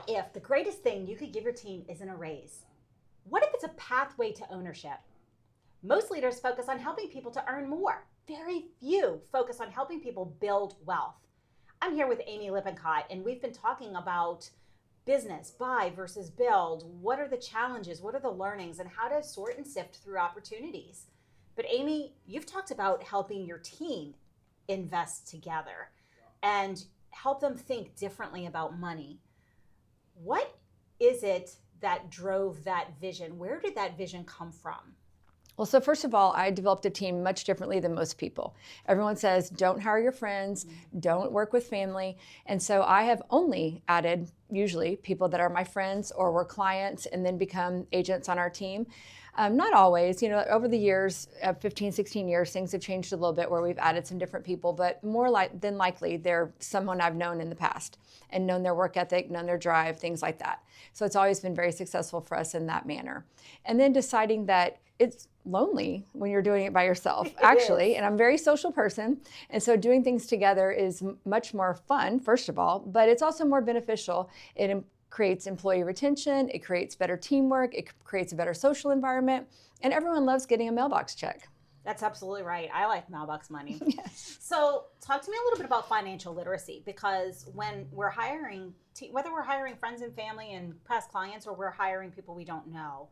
What if the greatest thing you could give your team isn't a raise? What if it's a pathway to ownership? Most leaders focus on helping people to earn more. Very few focus on helping people build wealth. I'm here with Amy Lippincott, and we've been talking about business, buy versus build. What are the challenges? What are the learnings? And how to sort and sift through opportunities. But Amy, you've talked about helping your team invest together and help them think differently about money. What is it that drove that vision? Where did that vision come from? Well, so first of all, I developed a team much differently than most people. Everyone says, don't hire your friends, don't work with family. And so I have only added usually people that are my friends or were clients and then become agents on our team. Not always, over the years, 15, 16 years, things have changed a little bit where we've added some different people, but more than likely, they're someone I've known in the past and known their work ethic, known their drive, things like that. So it's always been very successful for us in that manner. And then deciding that it's lonely when you're doing it by yourself, actually. And I'm a very social person. And so doing things together is much more fun, first of all, but it's also more beneficial. It creates employee retention. It creates better teamwork. It creates a better social environment. And everyone loves getting a mailbox check. That's absolutely right. I like mailbox money. Yes. So talk to me a little bit about financial literacy, because when we're hiring, whether we're hiring friends and family and past clients or we're hiring people we don't know,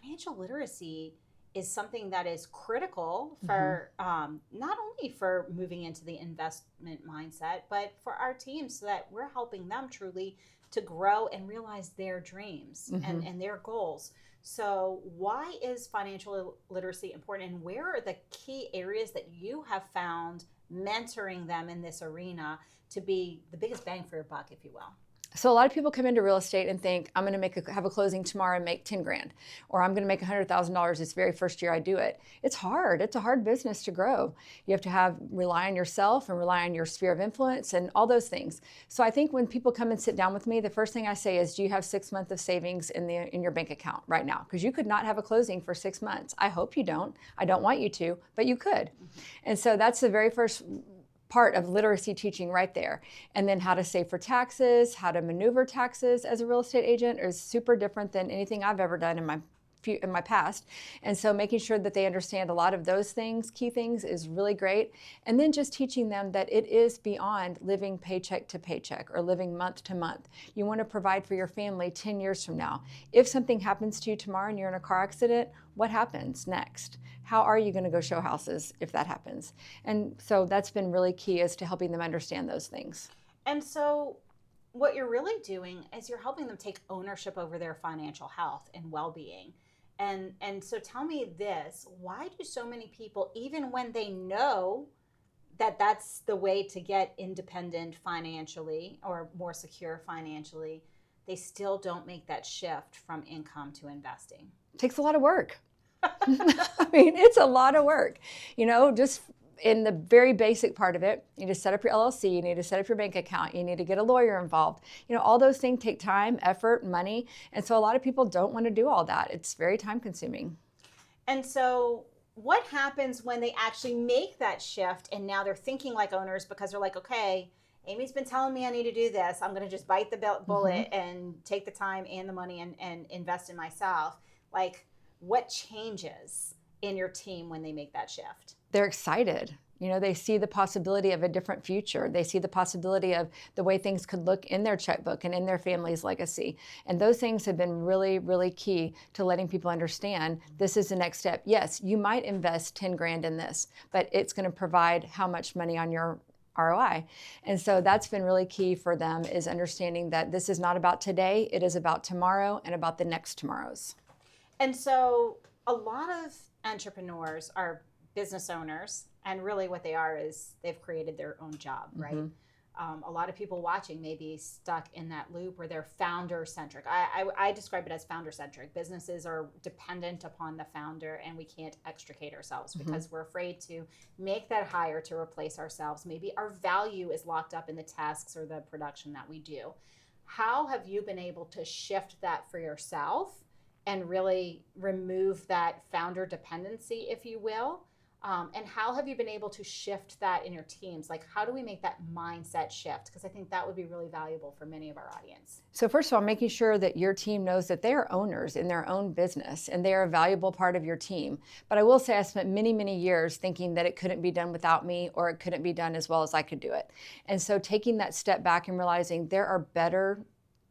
financial literacy is something that is critical for not only for moving into the investment mindset, but for our teams so that we're helping them truly to grow and realize their dreams and their goals. So why is financial literacy important, and where are the key areas that you have found mentoring them in this arena to be the biggest bang for your buck, if you will? So a lot of people come into real estate and think, I'm going to have a closing tomorrow and make 10 grand, or I'm going to make $100,000 this very first year I do it. It's hard. It's a hard business to grow. You have to rely on yourself and rely on your sphere of influence and all those things. So I think when people come and sit down with me, the first thing I say is, do you have 6 months of savings in your bank account right now? Because you could not have a closing for 6 months. I hope you don't. I don't want you to, but you could. And so that's the very first part of literacy teaching right there. And then how to save for taxes, how to maneuver taxes as a real estate agent is super different than anything I've ever done in my past. And so making sure that they understand a lot of those things, key things, is really great. And then just teaching them that it is beyond living paycheck to paycheck or living month to month. You want to provide for your family 10 years from now. If something happens to you tomorrow and you're in a car accident, what happens next? How are you going to go show houses if that happens? And so that's been really key, is to helping them understand those things. And so what you're really doing is you're helping them take ownership over their financial health and well-being. And so tell me this, why do so many people, even when they know that that's the way to get independent financially or more secure financially, they still don't make that shift from income to investing? It takes a lot of work. I mean, it's a lot of work, just in the very basic part of it. You need to set up your LLC, you need to set up your bank account, you need to get a lawyer involved. All those things take time, effort, money. And so a lot of people don't want to do all that. It's very time consuming. And so what happens when they actually make that shift and now they're thinking like owners, because they're like, okay, Amy's been telling me I need to do this. I'm going to just bite the bullet and take the time and the money and invest in myself. Like, what changes in your team when they make that shift? They're excited. They see the possibility of a different future. They see the possibility of the way things could look in their checkbook and in their family's legacy. And those things have been really, really key to letting people understand this is the next step. Yes, you might invest 10 grand in this, but it's going to provide how much money on your ROI. And so that's been really key for them, is understanding that this is not about today, it is about tomorrow and about the next tomorrows. And so a lot of entrepreneurs are business owners, and really what they are is they've created their own job, right? A lot of people watching may be stuck in that loop where they're founder-centric. I describe it as founder-centric. Businesses are dependent upon the founder, and we can't extricate ourselves because we're afraid to make that hire to replace ourselves. Maybe our value is locked up in the tasks or the production that we do. How have you been able to shift that for yourself and really remove that founder dependency, if you will, And how have you been able to shift that in your teams? Like, how do we make that mindset shift? Because I think that would be really valuable for many of our audience. So first of all, making sure that your team knows that they are owners in their own business and they are a valuable part of your team. But I will say I spent many, many years thinking that it couldn't be done without me, or it couldn't be done as well as I could do it. And so taking that step back and realizing there are better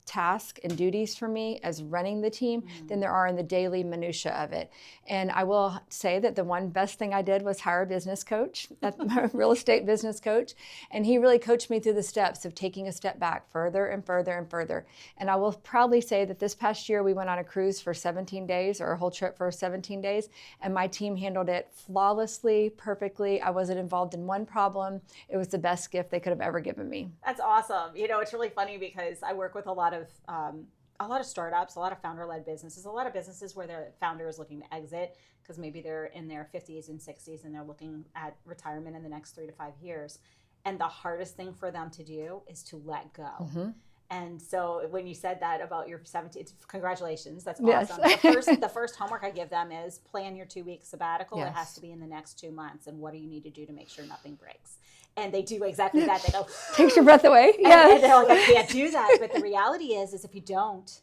tasks and duties for me as running the team than there are in the daily minutia of it. And I will say that the one best thing I did was hire a business coach, a real estate business coach. And he really coached me through the steps of taking a step back further and further and further. And I will proudly say that this past year we went on a cruise for 17 days, or a whole trip for 17 days. And my team handled it flawlessly, perfectly. I wasn't involved in one problem. It was the best gift they could have ever given me. That's awesome. You know, it's really funny because I work with a lot of startups, a lot of founder-led businesses, a lot of businesses where their founder is looking to exit because maybe they're in their 50s and 60s and they're looking at retirement in the next 3 to 5 years. And the hardest thing for them to do is to let go. Mm-hmm. And so when you said that about your 17, congratulations, that's awesome. Yes. The first homework I give them is plan your 2-week sabbatical. Yes. It has to be in the next 2 months. And what do you need to do to make sure nothing breaks? And they do exactly that. They go, takes your breath away. Yeah. And they're like, I can't do that. But the reality is if you don't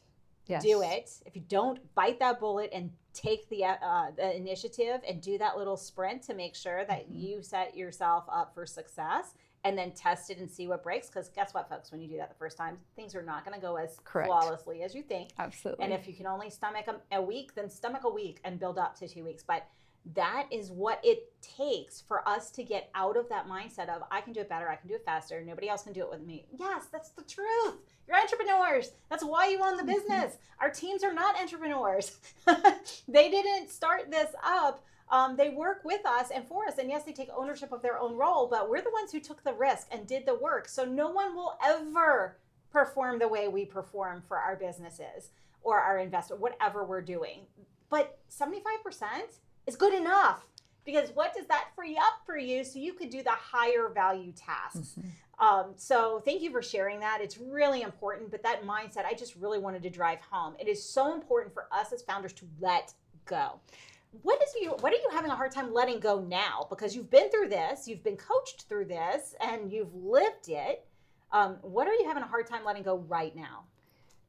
do it, if you don't bite that bullet and take the initiative and do that little sprint to make sure that you set yourself up for success, and then test it and see what breaks. Because guess what, folks, when you do that the first time, things are not going to go as flawlessly as you think. Absolutely. And if you can only stomach a week, then stomach a week and build up to 2 weeks. But that is what it takes for us to get out of that mindset of, I can do it better, I can do it faster, nobody else can do it with me. Yes, that's the truth. You're entrepreneurs. That's why you own the business. Our teams are not entrepreneurs. They didn't start this up. They work with us and for us. And yes, they take ownership of their own role, but we're the ones who took the risk and did the work. So no one will ever perform the way we perform for our businesses or our investor, whatever we're doing. But 75% is good enough, because what does that free up for you so you could do the higher value tasks? So thank you for sharing that. It's really important, but that mindset, I just really wanted to drive home. It is so important for us as founders to let go. What are you having a hard time letting go now? Because you've been through this, you've been coached through this, and you've lived it. What are you having a hard time letting go right now?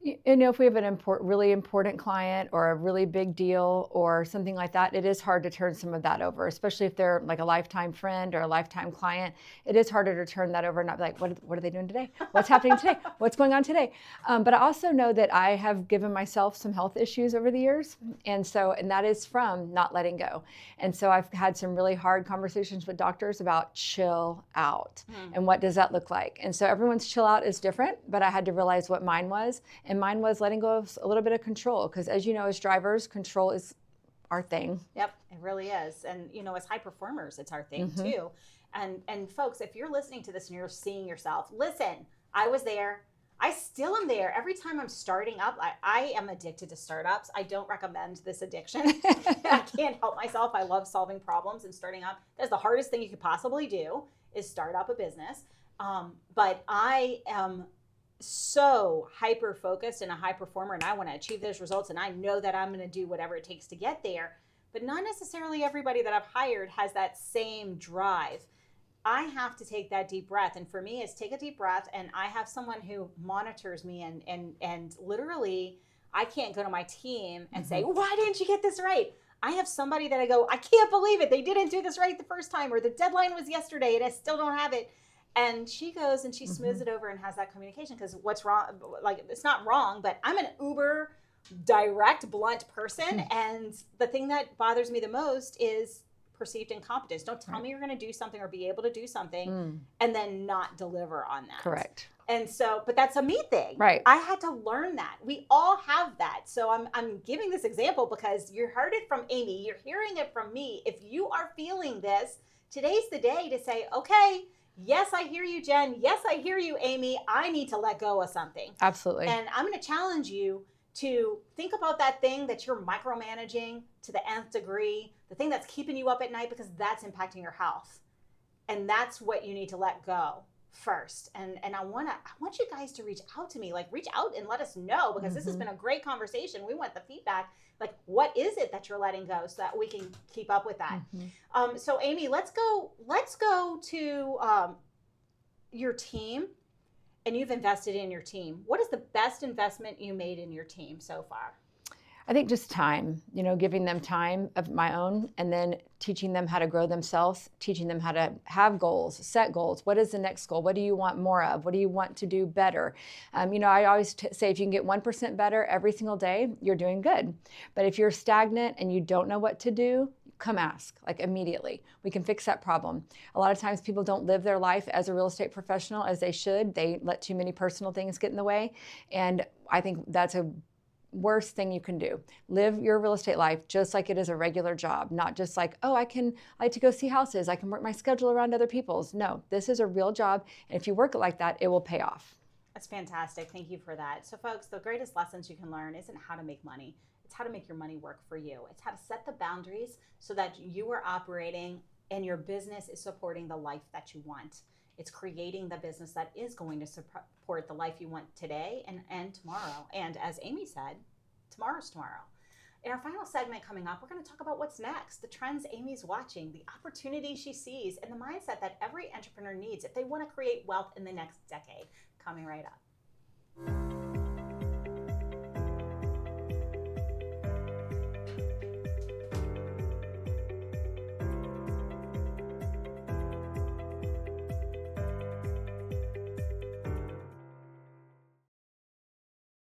You know, if we have an really important client or a really big deal or something like that, it is hard to turn some of that over, especially if they're like a lifetime friend or a lifetime client. It is harder to turn that over and not be like, what are they doing today? What's happening today? What's going on today? But I also know that I have given myself some health issues over the years. And that is from not letting go. And so I've had some really hard conversations with doctors about chill out and what does that look like? And so everyone's chill out is different, but I had to realize what mine was. And mine was letting go of a little bit of control, because as you know, as drivers, control is our thing. Yep, it really is. And you know, as high performers, it's our thing too. And folks, if you're listening to this and you're seeing yourself, listen, I was there. I still am there. Every time I'm starting up, I am addicted to startups. I don't recommend this addiction. I can't help myself. I love solving problems and starting up. That's the hardest thing you could possibly do, is start up a business. But I am so hyper focused and a high performer, and I want to achieve those results, and I know that I'm going to do whatever it takes to get there. But not necessarily everybody that I've hired has that same drive. I have to take that deep breath, and for me, it's take a deep breath, and I have someone who monitors me, and literally, I can't go to my team and say, why didn't you get this right? I have somebody that I go, I can't believe it. They didn't do this right the first time, or the deadline was yesterday and I still don't have it. And she goes and she smooths it over and has that communication, because what's wrong, like, it's not wrong, but I'm an uber direct, blunt person. And the thing that bothers me the most is perceived incompetence. Don't tell me you're going to do something or be able to do something and then not deliver on that. Correct. And so, but that's a me thing. Right. I had to learn that. We all have that. So I'm giving this example because you heard it from Amy. You're hearing it from me. If you are feeling this, today's the day to say, okay, yes, I hear you, Jen. Yes, I hear you, Amy. I need to let go of something. Absolutely. And I'm going to challenge you to think about that thing that you're micromanaging to the nth degree, the thing that's keeping you up at night, because that's impacting your health. And that's what you need to let go first. And I want you guys to reach out to me, like reach out and let us know, because this has been a great conversation. We want the feedback, like what is it that you're letting go so that we can keep up with that. So Amy, let's go to your team. And you've invested in your team. What is the best investment you made in your team so far? I think just time, giving them time of my own, and then teaching them how to grow themselves, teaching them how to have goals, set goals. What is the next goal? What do you want more of? What do you want to do better? I always say if you can get 1% better every single day, you're doing good. But if you're stagnant and you don't know what to do, come ask, like immediately. We can fix that problem. A lot of times people don't live their life as a real estate professional as they should. They let too many personal things get in the way. And I think that's a worst thing you can do. Live your real estate life just like it is a regular job, not just like, oh, I like to go see houses. I can work my schedule around other people's. No, this is a real job. And if you work it like that, it will pay off. That's fantastic. Thank you for that. So folks, the greatest lessons you can learn isn't how to make money. It's how to make your money work for you. It's how to set the boundaries so that you are operating and your business is supporting the life that you want. It's creating the business that is going to support the life you want today and tomorrow. And as Amy said, tomorrow's tomorrow. In our final segment coming up, we're going to talk about what's next, the trends Amy's watching, the opportunities she sees, and the mindset that every entrepreneur needs if they want to create wealth in the next decade. Coming right up.